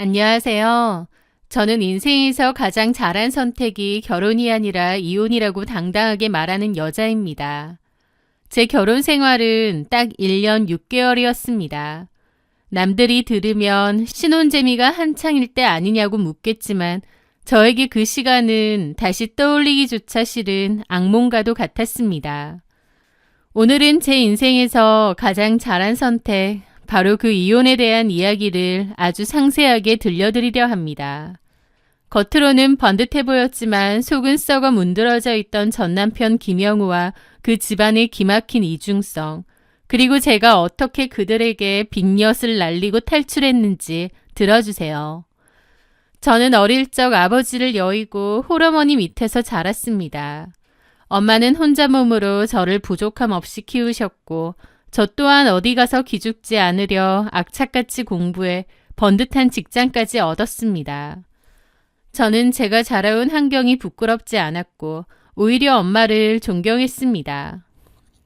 안녕하세요. 저는 인생에서 가장 잘한 선택이 결혼이 아니라 이혼이라고 당당하게 말하는 여자입니다. 제 결혼 생활은 딱 1년 6개월이었습니다. 남들이 들으면 신혼재미가 한창일 때 아니냐고 묻겠지만 저에게 그 시간은 다시 떠올리기조차 싫은 악몽과도 같았습니다. 오늘은 제 인생에서 가장 잘한 선택, 바로 그 이혼에 대한 이야기를 아주 상세하게 들려드리려 합니다. 겉으로는 번듯해 보였지만 속은 썩어 문드러져 있던 전남편 김영우와 그 집안의 기막힌 이중성, 그리고 제가 어떻게 그들에게 빅엿을 날리고 탈출했는지 들어주세요. 저는 어릴 적 아버지를 여의고 홀어머니 밑에서 자랐습니다. 엄마는 혼자 몸으로 저를 부족함 없이 키우셨고 저 또한 어디 가서 기죽지 않으려 악착같이 공부해 번듯한 직장까지 얻었습니다. 저는 제가 자라온 환경이 부끄럽지 않았고 오히려 엄마를 존경했습니다.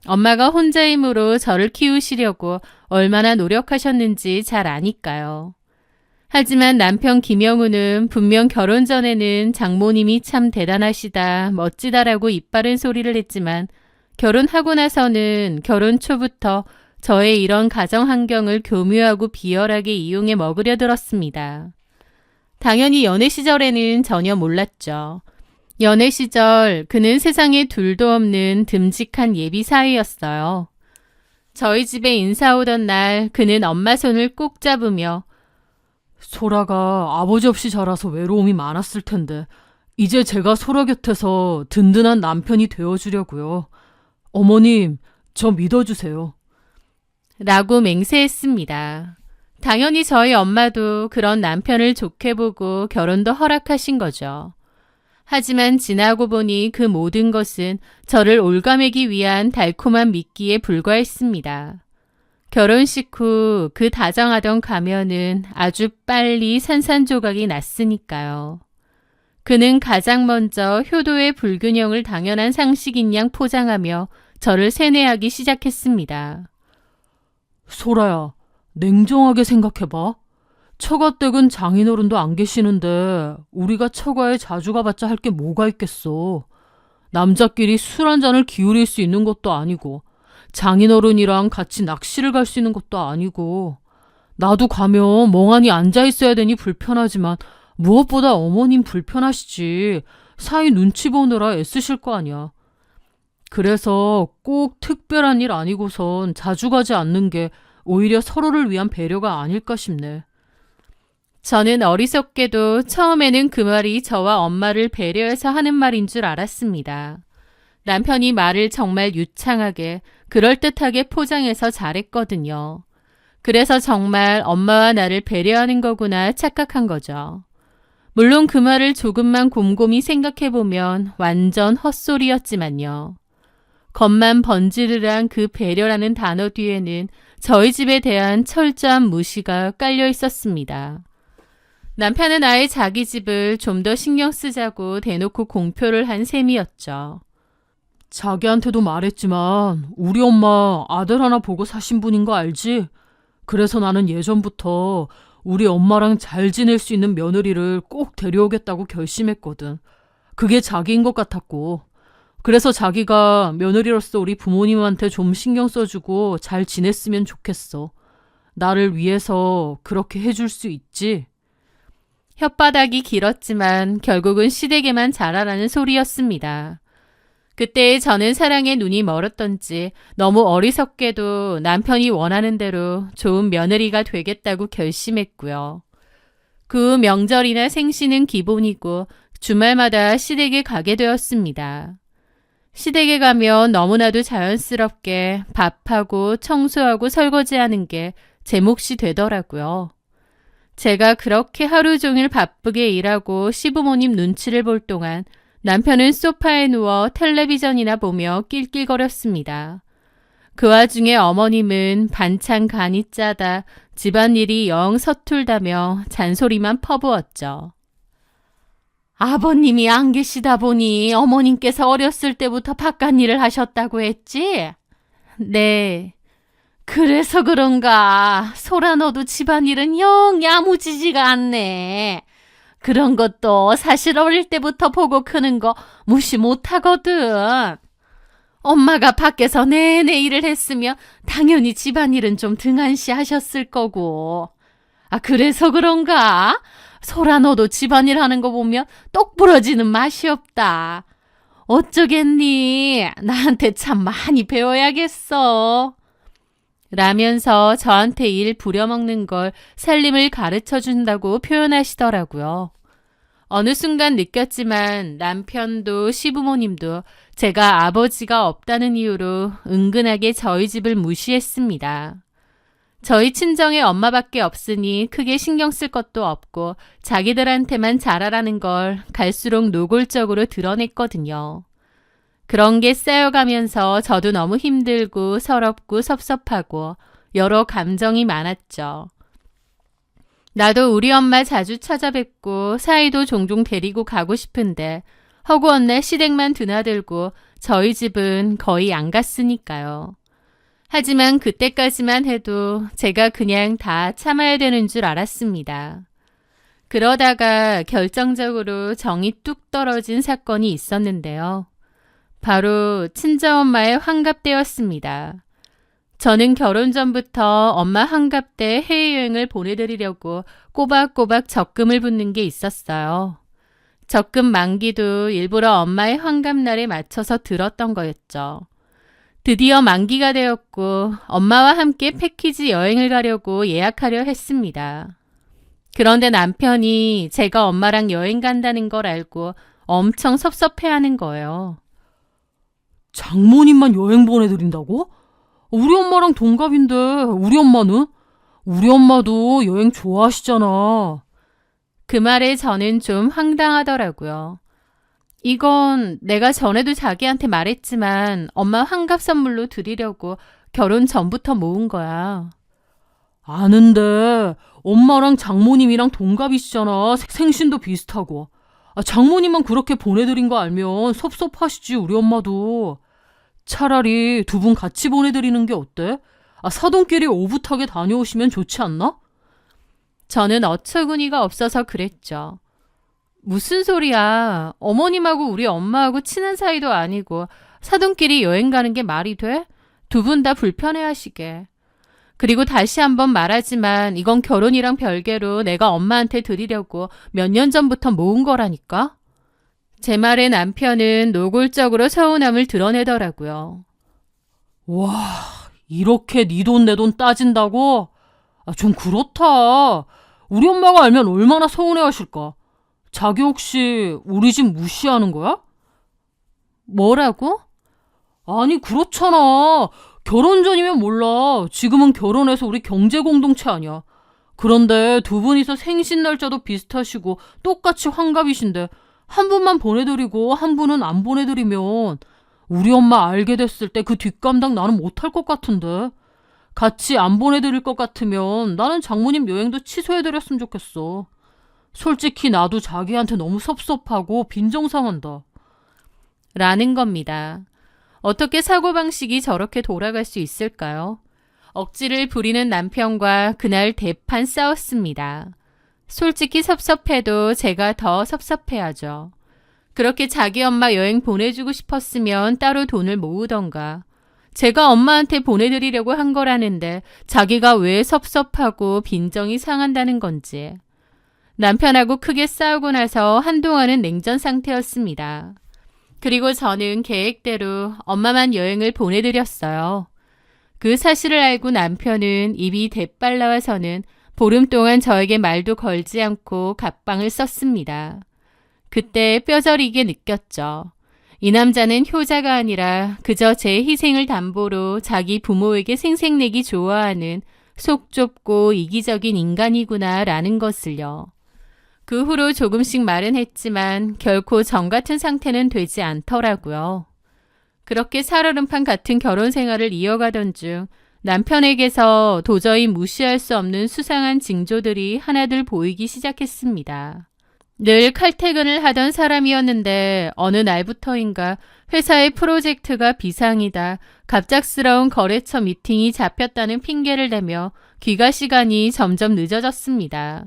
엄마가 혼자 힘으로 저를 키우시려고 얼마나 노력하셨는지 잘 아니까요. 하지만 남편 김영우는 분명 결혼 전에는 장모님이 참 대단하시다, 멋지다라고 입바른 소리를 했지만 결혼하고 나서는 결혼 초부터 저의 이런 가정 환경을 교묘하고 비열하게 이용해 먹으려 들었습니다. 당연히 연애 시절에는 전혀 몰랐죠. 연애 시절 그는 세상에 둘도 없는 듬직한 예비 사위였어요. 저희 집에 인사 오던 날 그는 엄마 손을 꼭 잡으며 소라가 아버지 없이 자라서 외로움이 많았을 텐데 이제 제가 소라 곁에서 든든한 남편이 되어주려고요. 어머님, 저 믿어주세요. 라고 맹세했습니다. 당연히 저희 엄마도 그런 남편을 좋게 보고 결혼도 허락하신 거죠. 하지만 지나고 보니 그 모든 것은 저를 올가매기 위한 달콤한 미끼에 불과했습니다. 결혼식 후 그 다정하던 가면은 아주 빨리 산산조각이 났으니까요. 그는 가장 먼저 효도의 불균형을 당연한 상식인 양 포장하며 저를 세뇌하기 시작했습니다. 소라야, 냉정하게 생각해봐. 처가댁은 장인어른도 안 계시는데 우리가 처가에 자주 가봤자 할 게 뭐가 있겠어. 남자끼리 술 한 잔을 기울일 수 있는 것도 아니고 장인어른이랑 같이 낚시를 갈 수 있는 것도 아니고 나도 가면 멍하니 앉아있어야 되니 불편하지만 무엇보다 어머님 불편하시지. 사위 눈치 보느라 애쓰실 거 아니야. 그래서 꼭 특별한 일 아니고선 자주 가지 않는 게 오히려 서로를 위한 배려가 아닐까 싶네. 저는 어리석게도 처음에는 그 말이 저와 엄마를 배려해서 하는 말인 줄 알았습니다. 남편이 말을 정말 유창하게 그럴듯하게 포장해서 잘했거든요. 그래서 정말 엄마와 나를 배려하는 거구나 착각한 거죠. 물론 그 말을 조금만 곰곰이 생각해보면 완전 헛소리였지만요. 겉만 번지르르한 그 배려라는 단어 뒤에는 저희 집에 대한 철저한 무시가 깔려 있었습니다. 남편은 아예 자기 집을 좀 더 신경 쓰자고 대놓고 공표를 한 셈이었죠. 자기한테도 말했지만 우리 엄마 아들 하나 보고 사신 분인 거 알지? 그래서 나는 예전부터 우리 엄마랑 잘 지낼 수 있는 며느리를 꼭 데려오겠다고 결심했거든. 그게 자기인 것 같았고. 그래서 자기가 며느리로서 우리 부모님한테 좀 신경 써주고 잘 지냈으면 좋겠어. 나를 위해서 그렇게 해줄 수 있지? 혓바닥이 길었지만 결국은 시댁에만 잘하라는 소리였습니다. 그때 저는 사랑에 눈이 멀었던지 너무 어리석게도 남편이 원하는 대로 좋은 며느리가 되겠다고 결심했고요. 그 명절이나 생신은 기본이고 주말마다 시댁에 가게 되었습니다. 시댁에 가면 너무나도 자연스럽게 밥하고 청소하고 설거지하는 게 제 몫이 되더라고요. 제가 그렇게 하루 종일 바쁘게 일하고 시부모님 눈치를 볼 동안 남편은 소파에 누워 텔레비전이나 보며 낄낄거렸습니다. 그 와중에 어머님은 반찬 간이 짜다, 집안일이 영 서툴다며 잔소리만 퍼부었죠. 아버님이 안 계시다 보니 어머님께서 어렸을 때부터 바깥일을 하셨다고 했지? 네. 그래서 그런가. 소라 너도 집안일은 영 야무지지가 않네. 그런 것도 사실 어릴 때부터 보고 크는 거 무시 못하거든. 엄마가 밖에서 내내 일을 했으면 당연히 집안일은 좀 등한시 하셨을 거고. 아, 그래서 그런가? 소라 너도 집안일 하는 거 보면 똑 부러지는 맛이 없다. 어쩌겠니? 나한테 참 많이 배워야겠어. 라면서 저한테 일 부려먹는 걸 살림을 가르쳐 준다고 표현하시더라고요. 어느 순간 느꼈지만 남편도 시부모님도 제가 아버지가 없다는 이유로 은근하게 저희 집을 무시했습니다. 저희 친정에 엄마밖에 없으니 크게 신경 쓸 것도 없고 자기들한테만 잘하라는 걸 갈수록 노골적으로 드러냈거든요. 그런 게 쌓여가면서 저도 너무 힘들고 서럽고 섭섭하고 여러 감정이 많았죠. 나도 우리 엄마 자주 찾아뵙고 사이도 종종 데리고 가고 싶은데 허구한 날 시댁만 드나들고 저희 집은 거의 안 갔으니까요. 하지만 그때까지만 해도 제가 그냥 다 참아야 되는 줄 알았습니다. 그러다가 결정적으로 정이 뚝 떨어진 사건이 있었는데요. 바로 친정엄마의 환갑 때였습니다. 저는 결혼 전부터 엄마 환갑 때 해외여행을 보내드리려고 꼬박꼬박 적금을 붓는 게 있었어요. 적금 만기도 일부러 엄마의 환갑날에 맞춰서 들었던 거였죠. 드디어 만기가 되었고 엄마와 함께 패키지 여행을 가려고 예약하려 했습니다. 그런데 남편이 제가 엄마랑 여행 간다는 걸 알고 엄청 섭섭해하는 거예요. 장모님만 여행 보내드린다고? 우리 엄마랑 동갑인데 우리 엄마는? 우리 엄마도 여행 좋아하시잖아. 그 말에 저는 좀 황당하더라고요. 이건 내가 전에도 자기한테 말했지만 엄마 환갑 선물로 드리려고 결혼 전부터 모은 거야. 아는데 엄마랑 장모님이랑 동갑이시잖아. 생신도 비슷하고. 장모님만 그렇게 보내드린 거 알면 섭섭하시지 우리 엄마도. 차라리 두 분 같이 보내드리는 게 어때? 사돈끼리 오붓하게 다녀오시면 좋지 않나? 저는 어처구니가 없어서 그랬죠. 무슨 소리야. 어머님하고 우리 엄마하고 친한 사이도 아니고 사돈끼리 여행 가는 게 말이 돼? 두 분 다 불편해하시게. 그리고 다시 한번 말하지만 이건 결혼이랑 별개로 내가 엄마한테 드리려고 몇 년 전부터 모은 거라니까? 제 말에 남편은 노골적으로 서운함을 드러내더라고요. 와, 이렇게 네 돈 내 돈 따진다고? 좀 그렇다. 우리 엄마가 알면 얼마나 서운해하실까? 자기 혹시 우리 집 무시하는 거야? 뭐라고? 아니 그렇잖아. 결혼 전이면 몰라. 지금은 결혼해서 우리 경제 공동체 아니야. 그런데 두 분이서 생신 날짜도 비슷하시고 똑같이 환갑이신데 한 분만 보내드리고 한 분은 안 보내드리면 우리 엄마 알게 됐을 때 그 뒷감당 나는 못할 것 같은데. 같이 안 보내드릴 것 같으면 나는 장모님 여행도 취소해드렸으면 좋겠어. 솔직히 나도 자기한테 너무 섭섭하고 빈정상한다. 라는 겁니다. 어떻게 사고방식이 저렇게 돌아갈 수 있을까요? 억지를 부리는 남편과 그날 대판 싸웠습니다. 솔직히 섭섭해도 제가 더 섭섭해하죠. 그렇게 자기 엄마 여행 보내주고 싶었으면 따로 돈을 모으던가. 제가 엄마한테 보내드리려고 한 거라는데 자기가 왜 섭섭하고 빈정이 상한다는 건지. 남편하고 크게 싸우고 나서 한동안은 냉전 상태였습니다. 그리고 저는 계획대로 엄마만 여행을 보내드렸어요. 그 사실을 알고 남편은 입이 대빨 나와서는 보름 동안 저에게 말도 걸지 않고 갑방을 썼습니다. 그때 뼈저리게 느꼈죠. 이 남자는 효자가 아니라 그저 제 희생을 담보로 자기 부모에게 생색내기 좋아하는 속 좁고 이기적인 인간이구나라는 것을요. 그 후로 조금씩 말은 했지만 결코 전 같은 상태는 되지 않더라고요. 그렇게 살얼음판 같은 결혼 생활을 이어가던 중 남편에게서 도저히 무시할 수 없는 수상한 징조들이 하나둘 보이기 시작했습니다. 늘 칼퇴근을 하던 사람이었는데 어느 날부터인가 회사의 프로젝트가 비상이다, 갑작스러운 거래처 미팅이 잡혔다는 핑계를 대며 귀가 시간이 점점 늦어졌습니다.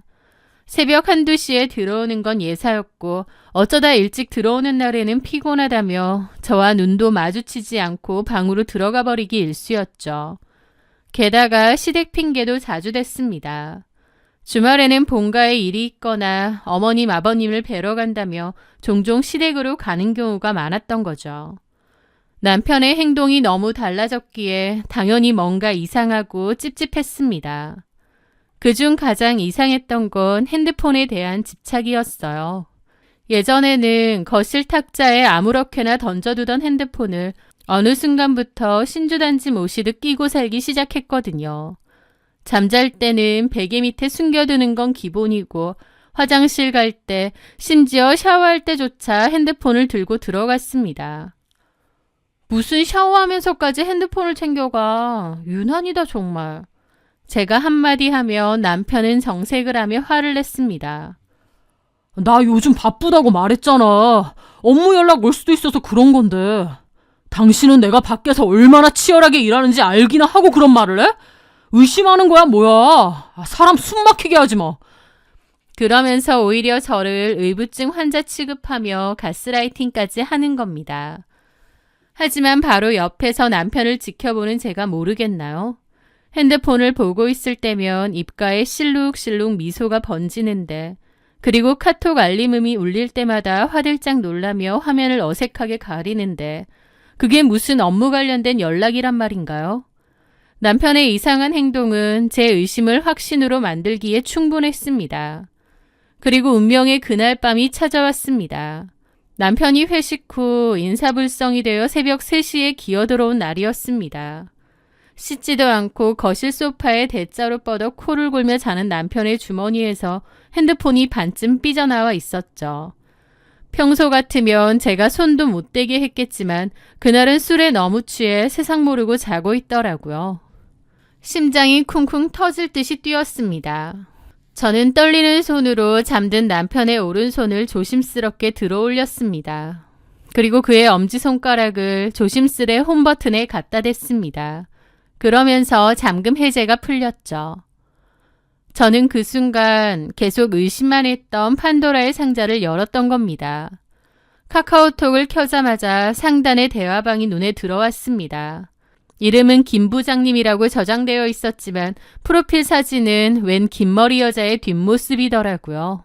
새벽 1, 2시에 들어오는 건 예사였고 어쩌다 일찍 들어오는 날에는 피곤하다며 저와 눈도 마주치지 않고 방으로 들어가 버리기 일쑤였죠. 게다가 시댁 핑계도 자주 댔습니다. 주말에는 본가에 일이 있거나 어머님, 아버님을 뵈러 간다며 종종 시댁으로 가는 경우가 많았던 거죠. 남편의 행동이 너무 달라졌기에 당연히 뭔가 이상하고 찝찝했습니다. 그중 가장 이상했던 건 핸드폰에 대한 집착이었어요. 예전에는 거실 탁자에 아무렇게나 던져두던 핸드폰을 어느 순간부터 신주단지 모시듯 끼고 살기 시작했거든요. 잠잘 때는 베개 밑에 숨겨두는 건 기본이고 화장실 갈 때, 심지어 샤워할 때조차 핸드폰을 들고 들어갔습니다. 무슨 샤워하면서까지 핸드폰을 챙겨가. 유난이다 정말. 제가 한마디 하면 남편은 정색을 하며 화를 냈습니다. 나 요즘 바쁘다고 말했잖아. 업무 연락 올 수도 있어서 그런 건데. 당신은 내가 밖에서 얼마나 치열하게 일하는지 알기나 하고 그런 말을 해? 의심하는 거야 뭐야. 사람 숨 막히게 하지 마. 그러면서 오히려 저를 의부증 환자 취급하며 가스라이팅까지 하는 겁니다. 하지만 바로 옆에서 남편을 지켜보는 제가 모르겠나요? 핸드폰을 보고 있을 때면 입가에 실룩실룩 미소가 번지는데, 그리고 카톡 알림음이 울릴 때마다 화들짝 놀라며 화면을 어색하게 가리는데, 그게 무슨 업무 관련된 연락이란 말인가요? 남편의 이상한 행동은 제 의심을 확신으로 만들기에 충분했습니다. 그리고 운명의 그날 밤이 찾아왔습니다. 남편이 회식 후 인사불성이 되어 새벽 3시에 기어들어온 날이었습니다. 씻지도 않고 거실 소파에 대자로 뻗어 코를 골며 자는 남편의 주머니에서 핸드폰이 반쯤 삐져나와 있었죠. 평소 같으면 제가 손도 못 대게 했겠지만 그날은 술에 너무 취해 세상 모르고 자고 있더라고요. 심장이 쿵쿵 터질 듯이 뛰었습니다. 저는 떨리는 손으로 잠든 남편의 오른손을 조심스럽게 들어 올렸습니다. 그리고 그의 엄지손가락을 조심스레 홈 버튼에 갖다 댔습니다. 그러면서 잠금 해제가 풀렸죠. 저는 그 순간 계속 의심만 했던 판도라의 상자를 열었던 겁니다. 카카오톡을 켜자마자 상단의 대화방이 눈에 들어왔습니다. 이름은 김 부장님이라고 저장되어 있었지만 프로필 사진은 웬 긴머리 여자의 뒷모습이더라고요.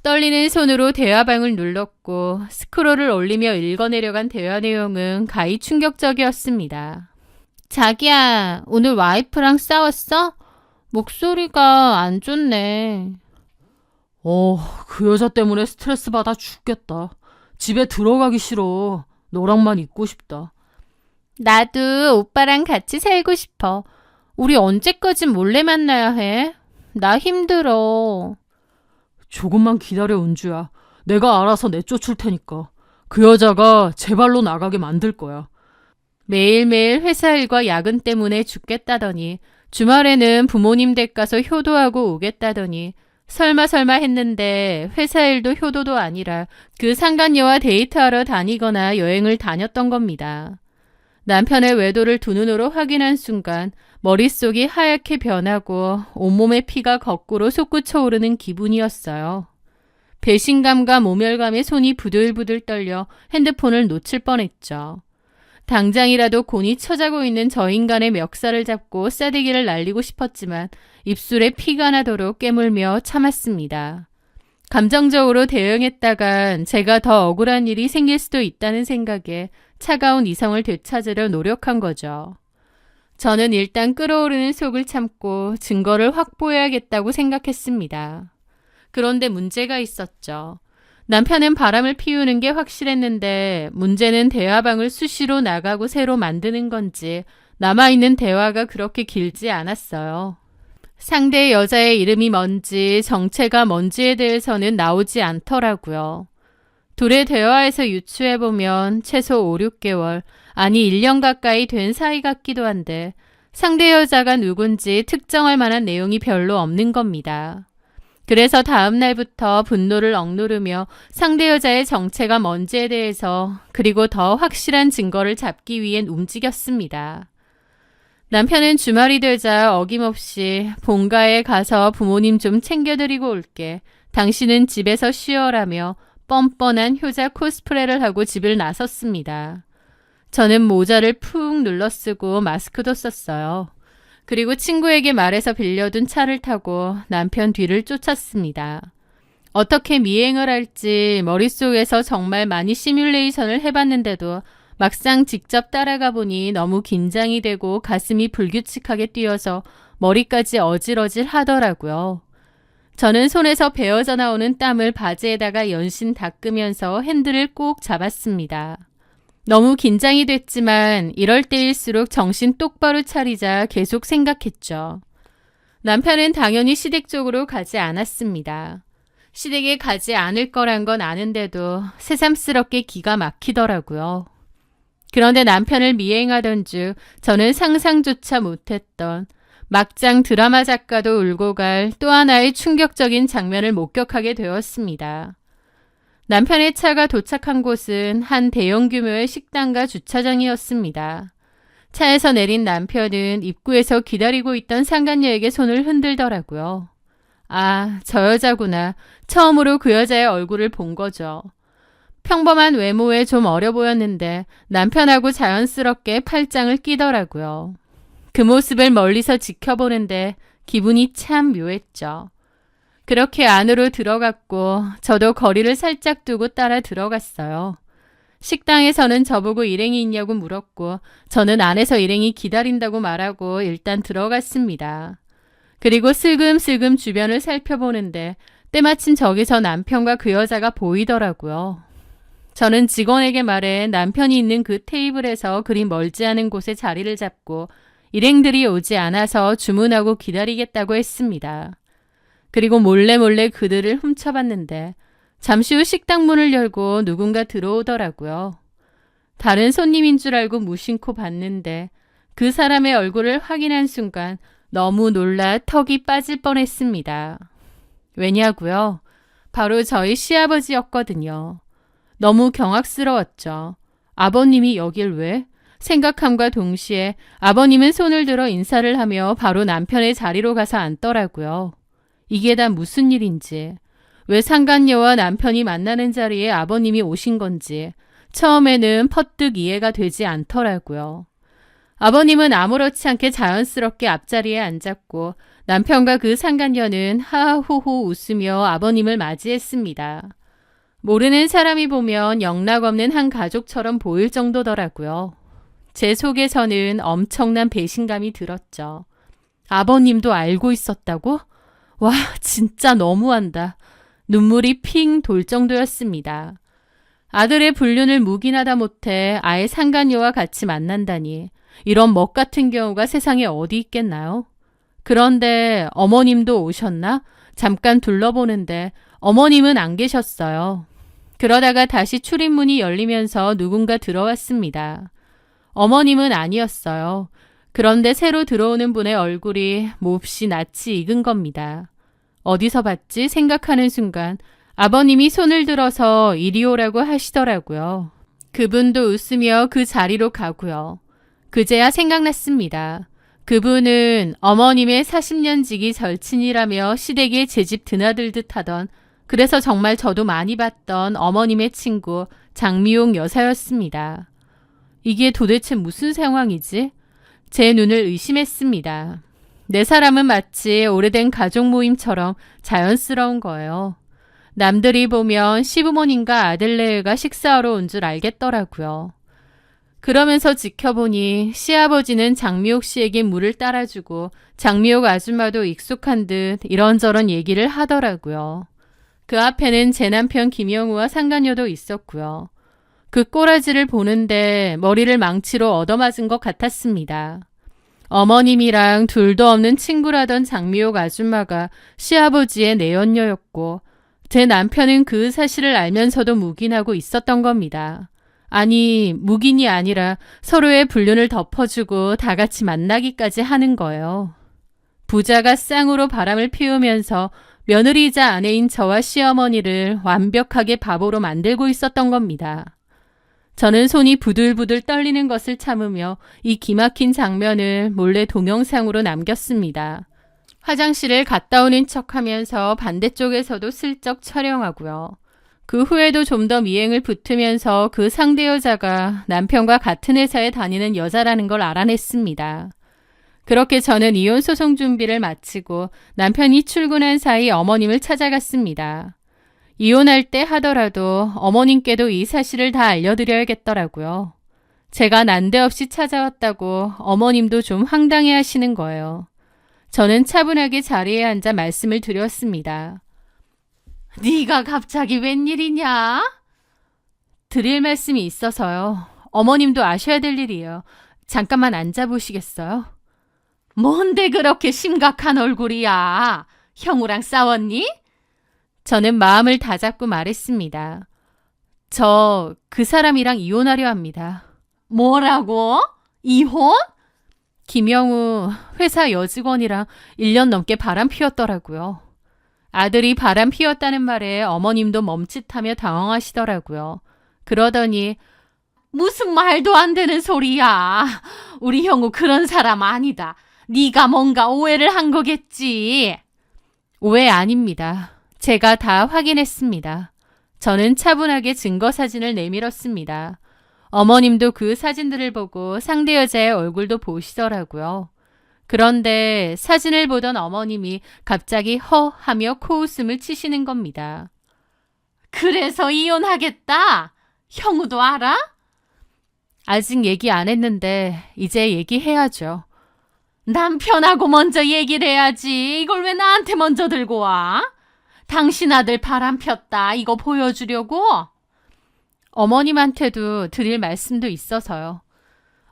떨리는 손으로 대화방을 눌렀고 스크롤을 올리며 읽어내려간 대화 내용은 가히 충격적이었습니다. 자기야, 오늘 와이프랑 싸웠어? 목소리가 안 좋네. 그 여자 때문에 스트레스 받아 죽겠다. 집에 들어가기 싫어. 너랑만 있고 싶다. 나도 오빠랑 같이 살고 싶어. 우리 언제까지 몰래 만나야 해? 나 힘들어. 조금만 기다려, 은주야. 내가 알아서 내쫓을 테니까. 그 여자가 제 발로 나가게 만들 거야. 매일매일 회사 일과 야근 때문에 죽겠다더니 주말에는 부모님 댁 가서 효도하고 오겠다더니 설마 했는데 회사 일도 효도도 아니라 그 상간녀와 데이트하러 다니거나 여행을 다녔던 겁니다. 남편의 외도를 두 눈으로 확인한 순간 머릿속이 하얗게 변하고 온몸의 피가 거꾸로 솟구쳐 오르는 기분이었어요. 배신감과 모멸감에 손이 부들부들 떨려 핸드폰을 놓칠 뻔했죠. 당장이라도 곤히 처자고 있는 저 인간의 멱살을 잡고 싸대기를 날리고 싶었지만 입술에 피가 나도록 깨물며 참았습니다. 감정적으로 대응했다간 제가 더 억울한 일이 생길 수도 있다는 생각에 차가운 이성을 되찾으려 노력한 거죠. 저는 일단 끓어오르는 속을 참고 증거를 확보해야겠다고 생각했습니다. 그런데 문제가 있었죠. 남편은 바람을 피우는 게 확실했는데 문제는 대화방을 수시로 나가고 새로 만드는 건지 남아있는 대화가 그렇게 길지 않았어요. 상대 여자의 이름이 뭔지 정체가 뭔지에 대해서는 나오지 않더라고요. 둘의 대화에서 유추해보면 최소 5, 6개월, 아니 1년 가까이 된 사이 같기도 한데 상대 여자가 누군지 특정할 만한 내용이 별로 없는 겁니다. 그래서 다음 날부터 분노를 억누르며 상대 여자의 정체가 뭔지에 대해서 그리고 더 확실한 증거를 잡기 위해 움직였습니다. 남편은 주말이 되자 어김없이 본가에 가서 부모님 좀 챙겨드리고 올게. 당신은 집에서 쉬어라며 뻔뻔한 효자 코스프레를 하고 집을 나섰습니다. 저는 모자를 푹 눌러쓰고 마스크도 썼어요. 그리고 친구에게 말해서 빌려둔 차를 타고 남편 뒤를 쫓았습니다. 어떻게 미행을 할지 머릿속에서 정말 많이 시뮬레이션을 해봤는데도 막상 직접 따라가 보니 너무 긴장이 되고 가슴이 불규칙하게 뛰어서 머리까지 어질어질 하더라고요. 저는 손에서 베어져 나오는 땀을 바지에다가 연신 닦으면서 핸들을 꼭 잡았습니다. 너무 긴장이 됐지만 이럴 때일수록 정신 똑바로 차리자 계속 생각했죠. 남편은 당연히 시댁 쪽으로 가지 않았습니다. 시댁에 가지 않을 거란 건 아는데도 새삼스럽게 기가 막히더라고요. 그런데 남편을 미행하던 중 저는 상상조차 못했던 막장 드라마 작가도 울고 갈 또 하나의 충격적인 장면을 목격하게 되었습니다. 남편의 차가 도착한 곳은 한 대형 규모의 식당과 주차장이었습니다. 차에서 내린 남편은 입구에서 기다리고 있던 상간녀에게 손을 흔들더라고요. 아, 저 여자구나. 처음으로 그 여자의 얼굴을 본 거죠. 평범한 외모에 좀 어려 보였는데 남편하고 자연스럽게 팔짱을 끼더라고요. 그 모습을 멀리서 지켜보는데 기분이 참 묘했죠. 그렇게 안으로 들어갔고 저도 거리를 살짝 두고 따라 들어갔어요. 식당에서는 저보고 일행이 있냐고 물었고 저는 안에서 일행이 기다린다고 말하고 일단 들어갔습니다. 그리고 슬금슬금 주변을 살펴보는데 때마침 저기서 남편과 그 여자가 보이더라고요. 저는 직원에게 말해 남편이 있는 그 테이블에서 그리 멀지 않은 곳에 자리를 잡고 일행들이 오지 않아서 주문하고 기다리겠다고 했습니다. 그리고 몰래 그들을 훔쳐봤는데 잠시 후 식당 문을 열고 누군가 들어오더라고요. 다른 손님인 줄 알고 무심코 봤는데 그 사람의 얼굴을 확인한 순간 너무 놀라 턱이 빠질 뻔했습니다. 왜냐고요? 바로 저희 시아버지였거든요. 너무 경악스러웠죠. 아버님이 여길 왜? 생각함과 동시에 아버님은 손을 들어 인사를 하며 바로 남편의 자리로 가서 앉더라고요. 이게 다 무슨 일인지, 왜 상간녀와 남편이 만나는 자리에 아버님이 오신 건지 처음에는 퍼뜩 이해가 되지 않더라고요. 아버님은 아무렇지 않게 자연스럽게 앞자리에 앉았고 남편과 그 상간녀는 하하호호 웃으며 아버님을 맞이했습니다. 모르는 사람이 보면 영락없는 한 가족처럼 보일 정도더라고요. 제 속에서는 엄청난 배신감이 들었죠. 아버님도 알고 있었다고? 와, 진짜 너무한다. 눈물이 핑 돌 정도였습니다. 아들의 불륜을 묵인하다 못해 아예 상간녀와 같이 만난다니 이런 먹 같은 경우가 세상에 어디 있겠나요? 그런데 어머님도 오셨나? 잠깐 둘러보는데 어머님은 안 계셨어요. 그러다가 다시 출입문이 열리면서 누군가 들어왔습니다. 어머님은 아니었어요. 그런데 새로 들어오는 분의 얼굴이 몹시 낯이 익은 겁니다. 어디서 봤지 생각하는 순간 아버님이 손을 들어서 이리 오라고 하시더라고요. 그분도 웃으며 그 자리로 가고요. 그제야 생각났습니다. 그분은 어머님의 40년 지기 절친이라며 시댁에 제집 드나들듯 하던, 그래서 정말 저도 많이 봤던 어머님의 친구 장미옥 여사였습니다. 이게 도대체 무슨 상황이지? 제 눈을 의심했습니다. 네 사람은 마치 오래된 가족 모임처럼 자연스러운 거예요. 남들이 보면 시부모님과 아들네가 식사하러 온 줄 알겠더라고요. 그러면서 지켜보니 시아버지는 장미옥 씨에게 물을 따라주고 장미옥 아줌마도 익숙한 듯 이런저런 얘기를 하더라고요. 그 앞에는 제 남편 김영우와 상간녀도 있었고요. 그 꼬라지를 보는데 머리를 망치로 얻어맞은 것 같았습니다. 어머님이랑 둘도 없는 친구라던 장미옥 아줌마가 시아버지의 내연녀였고 제 남편은 그 사실을 알면서도 묵인하고 있었던 겁니다. 아니, 묵인이 아니라 서로의 불륜을 덮어주고 다 같이 만나기까지 하는 거예요. 부자가 쌍으로 바람을 피우면서 며느리이자 아내인 저와 시어머니를 완벽하게 바보로 만들고 있었던 겁니다. 저는 손이 부들부들 떨리는 것을 참으며 이 기막힌 장면을 몰래 동영상으로 남겼습니다. 화장실을 갔다 오는 척하면서 반대쪽에서도 슬쩍 촬영하고요. 그 후에도 좀 더 미행을 붙으면서 그 상대 여자가 남편과 같은 회사에 다니는 여자라는 걸 알아냈습니다. 그렇게 저는 이혼 소송 준비를 마치고 남편이 출근한 사이 어머님을 찾아갔습니다. 이혼할 때 하더라도 어머님께도 이 사실을 다 알려드려야겠더라고요. 제가 난데없이 찾아왔다고 어머님도 좀 황당해 하시는 거예요. 저는 차분하게 자리에 앉아 말씀을 드렸습니다. 네가 갑자기 웬일이냐? 드릴 말씀이 있어서요. 어머님도 아셔야 될 일이에요. 잠깐만 앉아보시겠어요? 뭔데 그렇게 심각한 얼굴이야? 형우랑 싸웠니? 저는 마음을 다잡고 말했습니다. 저 그 사람이랑 이혼하려 합니다. 뭐라고? 이혼? 김영우 회사 여직원이랑 1년 넘게 바람 피웠더라고요. 아들이 바람 피웠다는 말에 어머님도 멈칫하며 당황하시더라고요. 그러더니 무슨 말도 안 되는 소리야. 우리 형우 그런 사람 아니다. 네가 뭔가 오해를 한 거겠지. 오해 아닙니다. 제가 다 확인했습니다. 저는 차분하게 증거 사진을 내밀었습니다. 어머님도 그 사진들을 보고 상대 여자의 얼굴도 보시더라고요. 그런데 사진을 보던 어머님이 갑자기 허 하며 코웃음을 치시는 겁니다. 그래서 이혼하겠다? 형우도 알아? 아직 얘기 안 했는데 이제 얘기해야죠. 남편하고 먼저 얘기를 해야지. 이걸 왜 나한테 먼저 들고 와? 당신 아들 바람 폈다. 이거 보여주려고? 어머님한테도 드릴 말씀도 있어서요.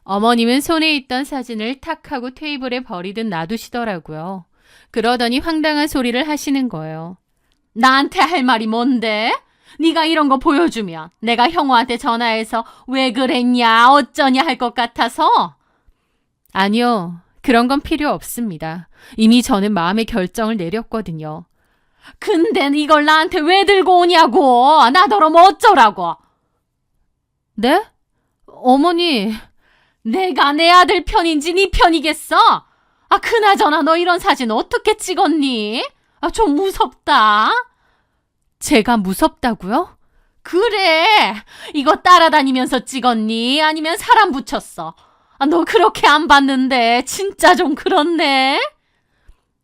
어머님은 손에 있던 사진을 탁 하고 테이블에 버리듯 놔두시더라고요. 그러더니 황당한 소리를 하시는 거예요. 나한테 할 말이 뭔데? 네가 이런 거 보여주면 내가 형우한테 전화해서 왜 그랬냐 어쩌냐 할 것 같아서? 아니요. 그런 건 필요 없습니다. 이미 저는 마음의 결정을 내렸거든요. 근데 이걸 나한테 왜 들고 오냐고. 나더러 뭐 어쩌라고. 네? 어머니. 내가 내 아들 편인지 네 편이겠어? 그나저나 너 이런 사진 어떻게 찍었니? 좀 무섭다. 제가 무섭다고요? 그래. 이거 따라다니면서 찍었니? 아니면 사람 붙였어? 너 그렇게 안 봤는데 진짜 좀 그렇네.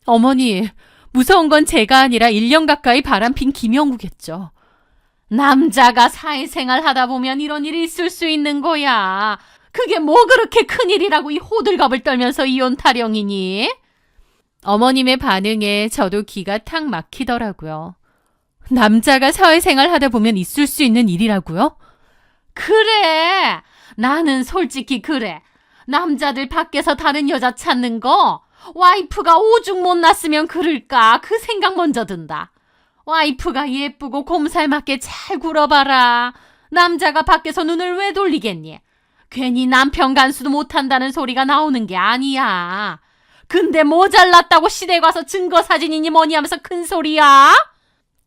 어머니, 무서운 건 제가 아니라 1년 가까이 바람핀 김영우겠죠. 남자가 사회생활 하다 보면 이런 일이 있을 수 있는 거야. 그게 뭐 그렇게 큰일이라고 이 호들갑을 떨면서 이혼 타령이니? 어머님의 반응에 저도 기가 탁 막히더라고요. 남자가 사회생활 하다 보면 있을 수 있는 일이라고요? 그래. 나는 솔직히 그래. 남자들 밖에서 다른 여자 찾는 거 와이프가 오죽 못났으면 그럴까 그 생각 먼저 든다. 와이프가 예쁘고 곰살맞게 잘 굴어봐라. 남자가 밖에서 눈을 왜 돌리겠니? 괜히 남편 간수도 못한다는 소리가 나오는 게 아니야. 근데 모자랐다고 시댁 와서 증거 사진이니 뭐니 하면서 큰 소리야?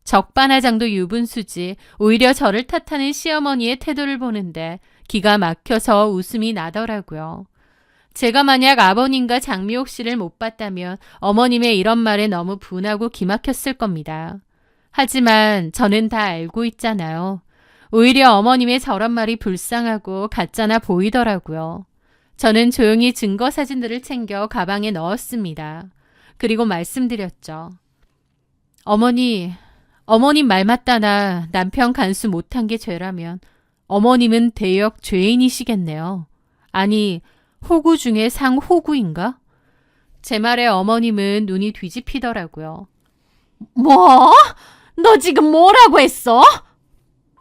적반하장도 유분수지. 오히려 저를 탓하는 시어머니의 태도를 보는데 기가 막혀서 웃음이 나더라고요. 제가 만약 아버님과 장미옥 씨를 못 봤다면 어머님의 이런 말에 너무 분하고 기막혔을 겁니다. 하지만 저는 다 알고 있잖아요. 오히려 어머님의 저런 말이 불쌍하고 가짜나 보이더라고요. 저는 조용히 증거 사진들을 챙겨 가방에 넣었습니다. 그리고 말씀드렸죠. 어머님 말 맞다나 남편 간수 못한 게 죄라면 어머님은 대역 죄인이시겠네요. 아니, 호구 중에 상호구인가? 제 말에 어머님은 눈이 뒤집히더라고요. 뭐? 너 지금 뭐라고 했어?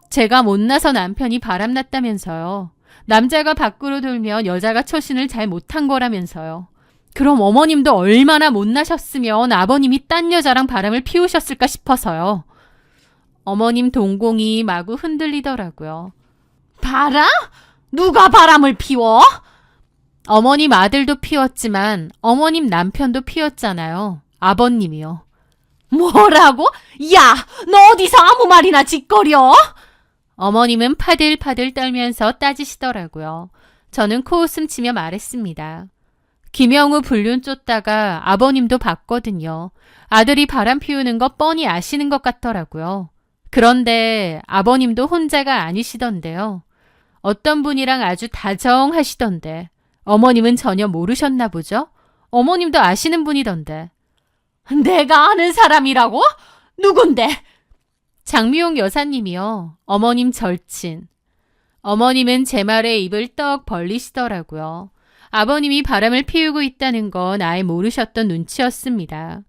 제가 못나서 남편이 바람났다면서요. 남자가 밖으로 돌면 여자가 처신을 잘 못한 거라면서요. 그럼 어머님도 얼마나 못나셨으면 아버님이 딴 여자랑 바람을 피우셨을까 싶어서요. 어머님 동공이 마구 흔들리더라고요. 바람? 누가 바람을 피워? 어머님 아들도 피웠지만 어머님 남편도 피웠잖아요. 아버님이요. 뭐라고? 야, 너 어디서 아무 말이나 짓거려? 어머님은 파들파들 떨면서 따지시더라고요. 저는 코웃음 치며 말했습니다. 김영우 불륜 쫓다가 아버님도 봤거든요. 아들이 바람 피우는 거 뻔히 아시는 것 같더라고요. 그런데 아버님도 혼자가 아니시던데요. 어떤 분이랑 아주 다정하시던데 어머님은 전혀 모르셨나 보죠? 어머님도 아시는 분이던데. 내가 아는 사람이라고? 누군데? 장미용 여사님이요. 어머님 절친. 어머님은 제 말에 입을 떡 벌리시더라고요. 아버님이 바람을 피우고 있다는 건 아예 모르셨던 눈치였습니다.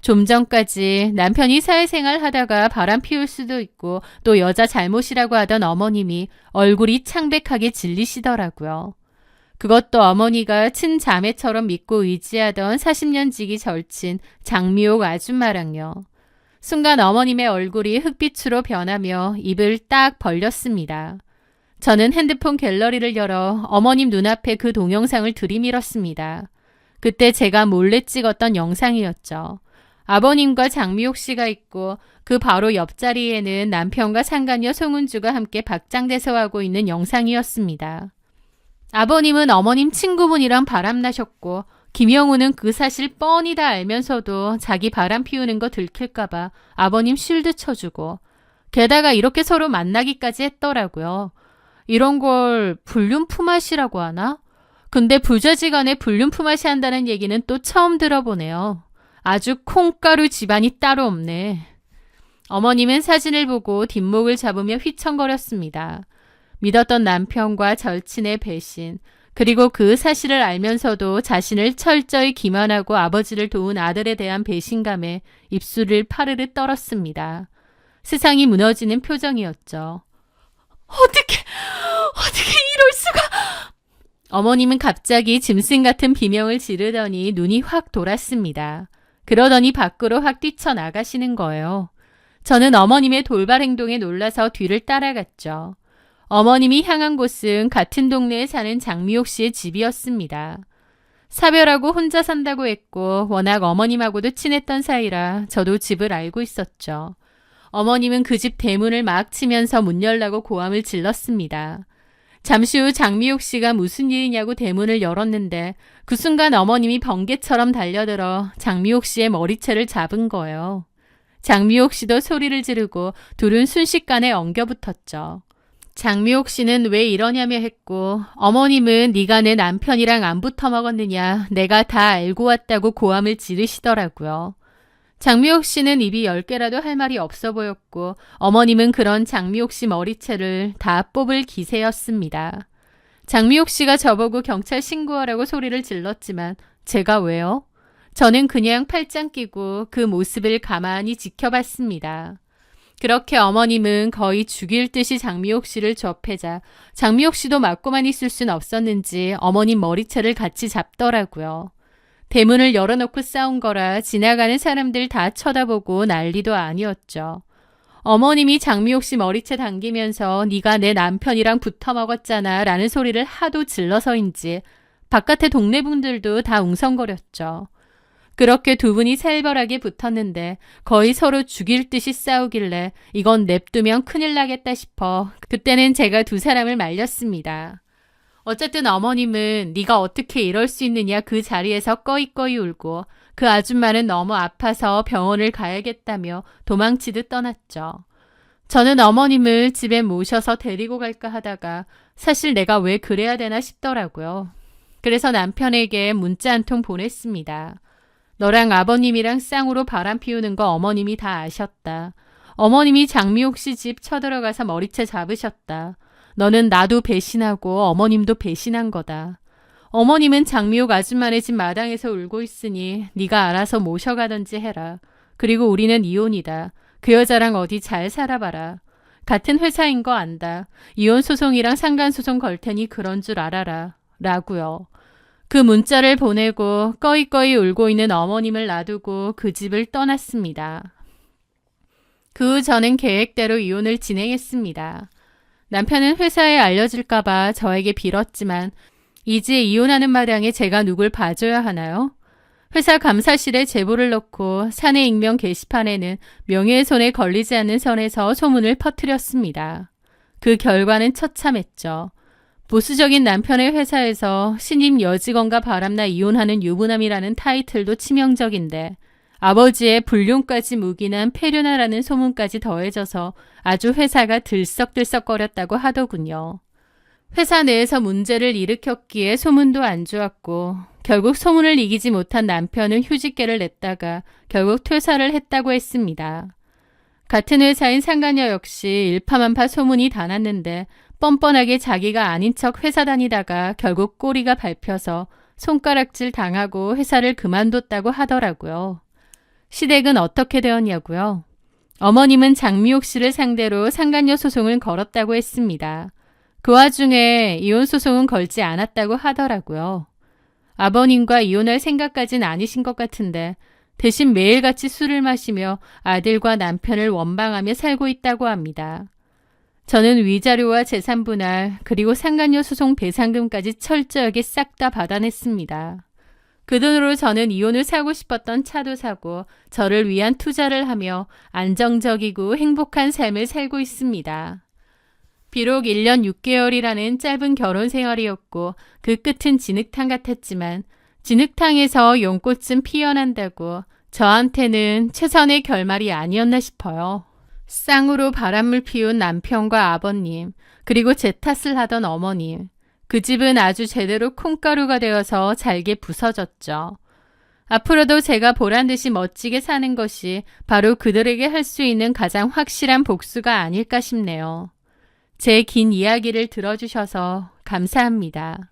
좀 전까지 남편이 사회생활 하다가 바람 피울 수도 있고 또 여자 잘못이라고 하던 어머님이 얼굴이 창백하게 질리시더라고요. 그것도 어머니가 친자매처럼 믿고 의지하던 40년 지기 절친 장미옥 아줌마랑요. 순간 어머님의 얼굴이 흑빛으로 변하며 입을 딱 벌렸습니다. 저는 핸드폰 갤러리를 열어 어머님 눈앞에 그 동영상을 들이밀었습니다. 그때 제가 몰래 찍었던 영상이었죠. 아버님과 장미옥 씨가 있고 그 바로 옆자리에는 남편과 상간녀 송은주가 함께 박장대소하고 있는 영상이었습니다. 아버님은 어머님 친구분이랑 바람나셨고 김영우는 그 사실 뻔히 다 알면서도 자기 바람 피우는 거 들킬까봐 아버님 쉴드 쳐주고 게다가 이렇게 서로 만나기까지 했더라고요. 이런 걸 불륜 품앗이라고 하나? 근데 부자지간에 불륜 품앗이 한다는 얘기는 또 처음 들어보네요. 아주 콩가루 집안이 따로 없네. 어머님은 사진을 보고 뒷목을 잡으며 휘청거렸습니다. 믿었던 남편과 절친의 배신, 그리고 그 사실을 알면서도 자신을 철저히 기만하고 아버지를 도운 아들에 대한 배신감에 입술을 파르르 떨었습니다. 세상이 무너지는 표정이었죠. 어떻게 이럴 수가? 어머님은 갑자기 짐승 같은 비명을 지르더니 눈이 확 돌았습니다. 그러더니 밖으로 확 뛰쳐나가시는 거예요. 저는 어머님의 돌발 행동에 놀라서 뒤를 따라갔죠. 어머님이 향한 곳은 같은 동네에 사는 장미옥 씨의 집이었습니다. 사별하고 혼자 산다고 했고 워낙 어머님하고도 친했던 사이라 저도 집을 알고 있었죠. 어머님은 그 집 대문을 막 치면서 문 열라고 고함을 질렀습니다. 잠시 후 장미옥 씨가 무슨 일이냐고 대문을 열었는데 그 순간 어머님이 번개처럼 달려들어 장미옥 씨의 머리채를 잡은 거예요. 장미옥 씨도 소리를 지르고 둘은 순식간에 엉겨붙었죠. 장미옥 씨는 왜 이러냐며 했고 어머님은 네가 내 남편이랑 안 붙어 먹었느냐 내가 다 알고 왔다고 고함을 지르시더라고요. 장미옥 씨는 입이 10개라도 할 말이 없어 보였고 어머님은 그런 장미옥 씨 머리채를 다 뽑을 기세였습니다. 장미옥 씨가 저보고 경찰 신고하라고 소리를 질렀지만 제가 왜요? 저는 그냥 팔짱 끼고 그 모습을 가만히 지켜봤습니다. 그렇게 어머님은 거의 죽일 듯이 장미옥 씨를 접해자 장미옥 씨도 맞고만 있을 순 없었는지 어머님 머리채를 같이 잡더라고요. 대문을 열어놓고 싸운 거라 지나가는 사람들 다 쳐다보고 난리도 아니었죠. 어머님이 장미옥 씨 머리채 당기면서 네가 내 남편이랑 붙어 먹었잖아 라는 소리를 하도 질러서인지 바깥의 동네 분들도 다 웅성거렸죠. 그렇게 두 분이 살벌하게 붙었는데 거의 서로 죽일 듯이 싸우길래 이건 냅두면 큰일 나겠다 싶어 그때는 제가 두 사람을 말렸습니다. 어쨌든 어머님은 네가 어떻게 이럴 수 있느냐 그 자리에서 꺼이꺼이 울고 그 아줌마는 너무 아파서 병원을 가야겠다며 도망치듯 떠났죠. 저는 어머님을 집에 모셔서 데리고 갈까 하다가 사실 내가 왜 그래야 되나 싶더라고요. 그래서 남편에게 문자 한 통 보냈습니다. 너랑 아버님이랑 쌍으로 바람 피우는 거 어머님이 다 아셨다. 어머님이 장미옥 씨 집 쳐들어가서 머리채 잡으셨다. 너는 나도 배신하고 어머님도 배신한 거다. 어머님은 장미옥 아줌마네 집 마당에서 울고 있으니 네가 알아서 모셔가든지 해라. 그리고 우리는 이혼이다. 그 여자랑 어디 잘 살아봐라. 같은 회사인 거 안다. 이혼 소송이랑 상간 소송 걸 테니 그런 줄 알아라. 라고요. 그 문자를 보내고 꺼이꺼이 울고 있는 어머님을 놔두고 그 집을 떠났습니다. 그 후 저는 계획대로 이혼을 진행했습니다. 남편은 회사에 알려질까봐 저에게 빌었지만 이제 이혼하는 마당에 제가 누굴 봐줘야 하나요? 회사 감사실에 제보를 넣고 사내 익명 게시판에는 명예훼손에 걸리지 않는 선에서 소문을 퍼뜨렸습니다. 그 결과는 처참했죠. 보수적인 남편의 회사에서 신임 여직원과 바람나 이혼하는 유부남이라는 타이틀도 치명적인데 아버지의 불륜까지 묵인한 폐륜아라는 소문까지 더해져서 아주 회사가 들썩들썩거렸다고 하더군요. 회사 내에서 문제를 일으켰기에 소문도 안 좋았고 결국 소문을 이기지 못한 남편은 휴직계를 냈다가 결국 퇴사를 했다고 했습니다. 같은 회사인 상간녀 역시 일파만파 소문이 다 났는데 뻔뻔하게 자기가 아닌 척 회사 다니다가 결국 꼬리가 밟혀서 손가락질 당하고 회사를 그만뒀다고 하더라고요. 시댁은 어떻게 되었냐고요? 어머님은 장미옥 씨를 상대로 상간녀 소송을 걸었다고 했습니다. 그 와중에 이혼 소송은 걸지 않았다고 하더라고요. 아버님과 이혼할 생각까진 아니신 것 같은데 대신 매일같이 술을 마시며 아들과 남편을 원망하며 살고 있다고 합니다. 저는 위자료와 재산 분할 그리고 상간녀 소송 배상금까지 철저하게 싹 다 받아냈습니다. 그 돈으로 저는 이혼을 사고 싶었던 차도 사고 저를 위한 투자를 하며 안정적이고 행복한 삶을 살고 있습니다. 비록 1년 6개월이라는 짧은 결혼 생활이었고 그 끝은 진흙탕 같았지만 진흙탕에서 용꽃은 피어난다고 저한테는 최선의 결말이 아니었나 싶어요. 쌍으로 바람을 피운 남편과 아버님, 그리고 제 탓을 하던 어머님. 그 집은 아주 제대로 콩가루가 되어서 잘게 부서졌죠. 앞으로도 제가 보란듯이 멋지게 사는 것이 바로 그들에게 할 수 있는 가장 확실한 복수가 아닐까 싶네요. 제 긴 이야기를 들어주셔서 감사합니다.